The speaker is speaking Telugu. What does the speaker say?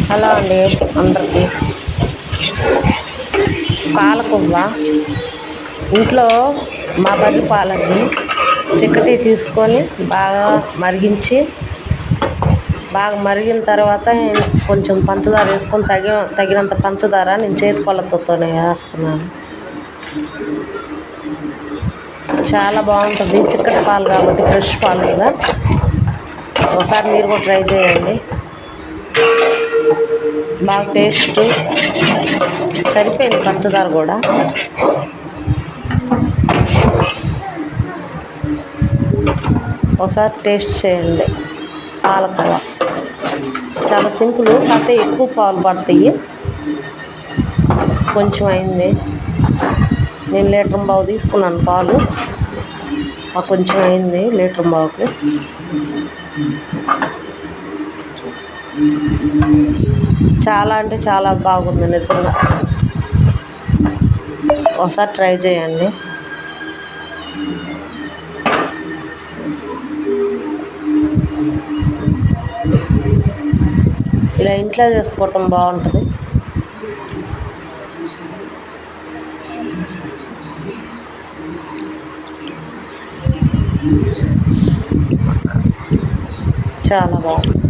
హలో అండి అందరికీ. పాలకొవ్వ ఇంట్లో మా బర్రె పాలండి. చిక్కటి తీసుకొని బాగా మరిగించి, బాగా మరిగిన తర్వాత కొంచెం పంచదార వేసుకొని తగినంత పంచదార నేను చేతి కొలతతోనే వేస్తున్నాను. చాలా బాగుంటుంది, చిక్కటి పాలు కాబట్టి, ఫ్రెష్ పాలు కదా. ఒకసారి మీరు కూడా ట్రై చేయండి. బాగా టేస్ట్ సరిపోయింది, పంచదార కూడా. ఒకసారి టేస్ట్ చేయండి. పాలకోవ చాలా సింపుల్, కాకపోతే ఎక్కువ పాలు పడతాయి. కొంచెం అయింది, నేను 1.5 లీటర్ తీసుకున్నాను పాలు. కొంచెం అయింది 1.5 లీటర్. చాలా అంటే చాలా బాగుంది నిజంగా. ఒకసారి ట్రై చేయండి. ఇలా ఇంట్లో చేసుకోవటం బాగుంటుంది. చాలా బాగుంది.